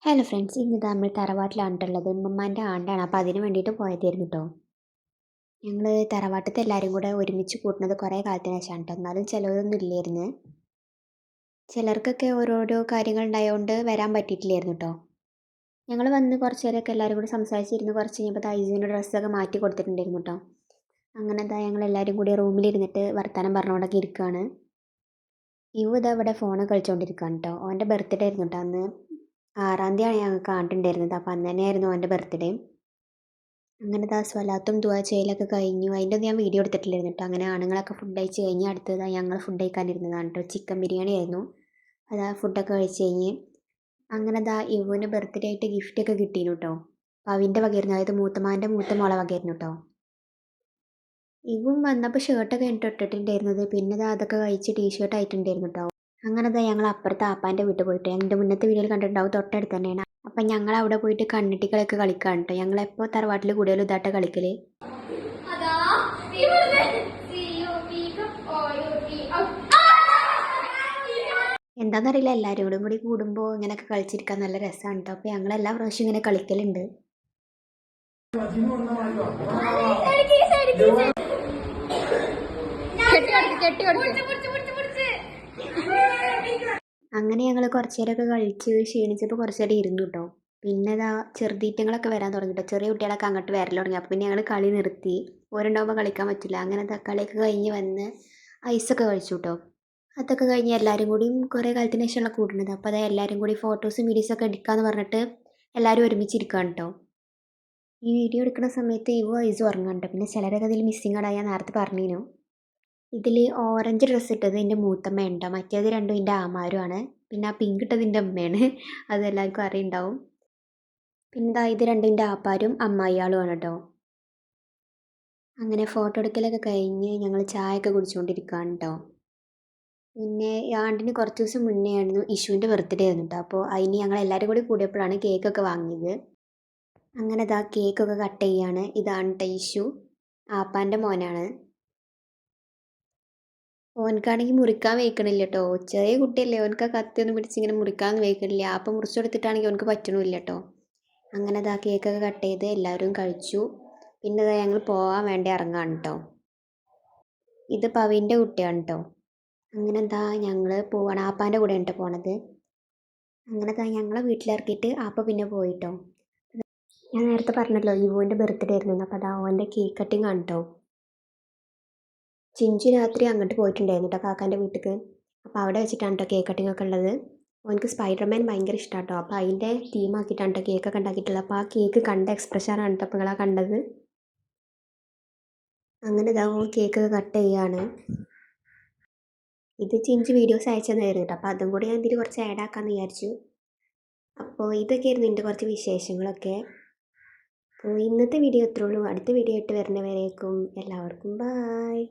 Hello friends, ഇന്ന് നമ്മൾ തറവാട്ടിലാണുള്ളത്. ഉമ്മമ്മാൻ്റെ ആണ്ടാണ്, അപ്പോൾ അതിന് വേണ്ടിയിട്ട് പോയതായിരുന്നു കേട്ടോ. ഞങ്ങൾ തറവാട്ടത്തെ എല്ലാവരും കൂടെ ഒരുമിച്ച് കൂട്ടുന്നത് കുറേ കാലത്തിന് ശേഷമാണ് കേട്ടോ. എന്നാലും ചിലവരൊന്നും ഇല്ലായിരുന്നു. ചിലർക്കൊക്കെ ഓരോരോ കാര്യങ്ങൾ ഉണ്ടായതുകൊണ്ട് വരാൻ പറ്റിയിട്ടില്ലായിരുന്നു കേട്ടോ. ഞങ്ങൾ വന്ന് കുറച്ച് നേരമൊക്കെ എല്ലാവരും കൂടി സംസാരിച്ചിരുന്ന് കുറച്ച് കഴിഞ്ഞപ്പോൾ ഐസുവിൻ്റെ ഡ്രസ്സൊക്കെ മാറ്റി കൊടുത്തിട്ടുണ്ടായിരുന്നു കേട്ടോ. അങ്ങനെ ഞങ്ങൾ എല്ലാവരും കൂടി റൂമിലിരുന്നിട്ട് വർത്തമാനം പറഞ്ഞുകൊണ്ടൊക്കെ ഇരിക്കുകയാണ്. ഇതാ ഇവിടെ ഫോൺ കളിച്ചുകൊണ്ടിരിക്കുകയാണ് കേട്ടോ. അവൻ്റെ ബർത്ത്ഡേ ആയിരുന്നു കേട്ടോ അന്ന്. 6-ാം തീയതിയാണ് ഞങ്ങൾക്ക് കണ്ടിട്ടുണ്ടായിരുന്നത്. അപ്പോൾ അന്ന് തന്നെയായിരുന്നു അവൻ്റെ ബർത്ത്ഡേ. അങ്ങനെ സ്വലാത്തും ദുആ ചെയ്യലൊക്കെ കഴിഞ്ഞു. അതിൻ്റെ ഒന്നും ഞാൻ വീഡിയോ എടുത്തിട്ടില്ലായിരുന്നു കേട്ടോ. അങ്ങനെ ആണുങ്ങളൊക്കെ ഫുഡ് കഴിച്ച് കഴിഞ്ഞ് അടുത്തതായി ഞങ്ങൾ ഫുഡ് കഴിക്കാനിരുന്നതാണ് കേട്ടോ. ചിക്കൻ ബിരിയാണി ആയിരുന്നു. ഫുഡൊക്കെ കഴിച്ച് കഴിഞ്ഞ് അങ്ങനെ ഇവന് ബർത്ത്ഡേ ആയിട്ട് ഗിഫ്റ്റൊക്കെ കിട്ടീനു കേട്ടോ. പവിൻ്റെ വകയായിരുന്നു, അതായത് മൂത്തമാൻ്റെ മൂത്ത മോളെ വകയായിരുന്നു കേട്ടോ. ഇവൻ വന്നപ്പോൾ ഷർട്ടൊക്കെ ഇട്ടിട്ടുണ്ടായിരുന്നത്. പിന്നെ അതൊക്കെ കഴിച്ച് ടീഷർട്ട് ആയിട്ടുണ്ടായിരുന്നു കേട്ടോ. അങ്ങനെ ഞങ്ങൾ അപ്പുറത്തെ ആപ്പാൻ്റെ വീട്ടിൽ പോയിട്ട്, എൻ്റെ മുന്നത്തെ വീഡിയോയിൽ കണ്ടിട്ടുണ്ടാവും, തൊട്ടടുത്ത് തന്നെയാണ്. അപ്പം ഞങ്ങൾ അവിടെ പോയിട്ട് കണ്ണിട്ടികളൊക്കെ കളിക്കുകയാണ് കേട്ടോ. ഞങ്ങളെപ്പോൾ തറവാട്ടിൽ കൂടുതലും ഇതാട്ട കളിക്കൽ. എന്താണെന്നറിയില്ല, എല്ലാവരോടും കൂടി കൂടുമ്പോൾ ഇങ്ങനെയൊക്കെ കളിച്ചിരിക്കാൻ നല്ല രസമാണ് കേട്ടോ. അപ്പോൾ ഞങ്ങൾ എല്ലാ പ്രാവശ്യം ഇങ്ങനെ കളിക്കലുണ്ട്. അങ്ങനെ ഞങ്ങൾ കുറച്ച് നേരമൊക്കെ കളിച്ച് ക്ഷീണിച്ചപ്പോൾ കുറച്ച് നേരം ഇരുന്നു കേട്ടോ. പിന്നെ ചെറുതീറ്റങ്ങളൊക്കെ വരാൻ തുടങ്ങി കേട്ടോ. ചെറിയ കുട്ടികളൊക്കെ അങ്ങോട്ട് വരൽ തുടങ്ങി. അപ്പോൾ പിന്നെ ഞങ്ങൾ കളി നിർത്തി. ഓരുണ്ടാകുമ്പോൾ കളിക്കാൻ പറ്റില്ല. അങ്ങനെ കളിയൊക്കെ കഴിഞ്ഞ് വന്ന് ഐസൊക്കെ കഴിച്ചു കേട്ടോ. അതൊക്കെ കഴിഞ്ഞ് എല്ലാവരും കൂടിയും കുറേ കാലത്തിന് ശേഷമുള്ള കൂടുന്നത്. അപ്പോൾ എല്ലാവരും കൂടി ഫോട്ടോസും വീഡിയോസൊക്കെ എടുക്കാമെന്ന് പറഞ്ഞിട്ട് എല്ലാവരും ഒരുമിച്ചിരിക്കുകയാണ് കേട്ടോ. ഈ വീഡിയോ എടുക്കുന്ന സമയത്ത് ഐസും ഉറങ്ങുന്നുണ്ട്. പിന്നെ ചിലരൊക്കെ അതിൽ മിസ്സിങ് ആടാ, ഞാൻ നേരത്തെ പറഞ്ഞിരുന്നു. ഇതിൽ ഓറഞ്ച് ഡ്രസ്സ് ഇട്ടത് എൻ്റെ മൂത്തമ്മയുണ്ടോ, മറ്റേത് രണ്ടും എൻ്റെ ആമാരുമാണ്. പിന്നെ ആ പിങ്ക് ഇട്ടത് എൻ്റെ അമ്മയാണ്. അത് എല്ലാവർക്കും അറിയുണ്ടാവും. പിന്നെ ഇത് രണ്ടും എൻ്റെ ആപ്പാരും അമ്മായിയാളുമാണ് കേട്ടോ. അങ്ങനെ ഫോട്ടോ എടുക്കലൊക്കെ കഴിഞ്ഞ് ഞങ്ങൾ ചായയൊക്കെ കുടിച്ചുകൊണ്ടിരിക്കുകയാണ് കേട്ടോ. പിന്നെ ആണ്ടിന് കുറച്ച് ദിവസം മുന്നേ ആയിരുന്നു ഇഷുവിൻ്റെ ബർത്ത്ഡേ ആയിരുന്നു കേട്ടോ. അപ്പോൾ അതിന് ഞങ്ങൾ എല്ലാവരും കൂടി കൂടിയപ്പോഴാണ് കേക്കൊക്കെ വാങ്ങിയത്. അങ്ങനെ കേക്കൊക്കെ കട്ട് ചെയ്യാണ്. ഇതാണ് കേട്ടോ ഇഷു, ആപ്പാൻ്റെ മോനാണ്. ഓനക്കാണെങ്കിൽ മുറിക്കാൻ വയ്ക്കണില്ല കേട്ടോ. ചെറിയ കുട്ടിയല്ലേ, ഓനക്ക് കത്തിയൊന്നും പിടിച്ചിങ്ങനെ മുറിക്കാനൊന്നും വയ്ക്കണില്ല. അപ്പം മുറിച്ചു കൊടുത്തിട്ടാണെങ്കിൽ ഓനക്ക് പറ്റണില്ല കേട്ടോ. അങ്ങനെ കേക്കൊക്കെ കട്ട് ചെയ്ത് എല്ലാവരും കഴിച്ചു. പിന്നെ ഞങ്ങൾ പോകാൻ വേണ്ടി ഇറങ്ങാണ് കേട്ടോ. ഇത് പവിൻ്റെ കുട്ടിയാണ് കേട്ടോ. അങ്ങനെ ഞങ്ങൾ പോവാണ്. ആപ്പാൻ്റെ കൂടെയാണ് കേട്ടോ പോണത്. അങ്ങനെ ഞങ്ങളെ വീട്ടിലിറക്കിയിട്ട് ആപ്പ പിന്നെ പോയിട്ടോ. ഞാൻ നേരത്തെ പറഞ്ഞല്ലോ ഇവൻ്റെ ബർത്ത്ഡേ ആയിരുന്നു. അപ്പോൾ ഓൻ്റെ കേക്ക് കട്ടിങ് ആണ് കേട്ടോ. ചിഞ്ചു രാത്രി അങ്ങോട്ട് പോയിട്ടുണ്ടായിരുന്നു കേട്ടോ കാക്കാൻ്റെ വീട്ടിലേക്ക്. അപ്പോൾ അവിടെ വെച്ചിട്ടാണ് കേട്ടോ കേക്ക് കട്ടിങ് ഒക്കെ ഉള്ളത്. ഓനക്ക് സ്പൈഡർമാൻ ഭയങ്കര ഇഷ്ടമാണ് കേട്ടോ. അപ്പോൾ അതിൻ്റെ തീമാക്കിയിട്ടാണ് കേട്ടോ കേക്കൊക്കെ ഉണ്ടാക്കിയിട്ടുള്ളത്. അപ്പോൾ ആ കേക്ക് കണ്ട എക്സ്പ്രഷനാണ് കേട്ടോ അപ്പോൾ നിങ്ങളാ കണ്ടത്. അങ്ങനെ ഓൻ കേക്കൊക്കെ കട്ട് ചെയ്യുകയാണ്. ഇത് ചിഞ്ചു വീഡിയോസ് അയച്ചതായിരുന്നു കേട്ടോ. അപ്പോൾ അതും കൂടി ഞാൻ ഇതിൽ കുറച്ച് ആഡ് ആക്കാമെന്ന് വിചാരിച്ചു. അപ്പോൾ ഇതൊക്കെയായിരുന്നു എൻ്റെ കുറച്ച് വിശേഷങ്ങളൊക്കെ. അപ്പോൾ ഇന്നത്തെ വീഡിയോ ഇത്രേ ഉള്ളൂ. അടുത്ത വീഡിയോ ആയിട്ട് വരുന്നവരേക്കും എല്ലാവർക്കും ബായ്.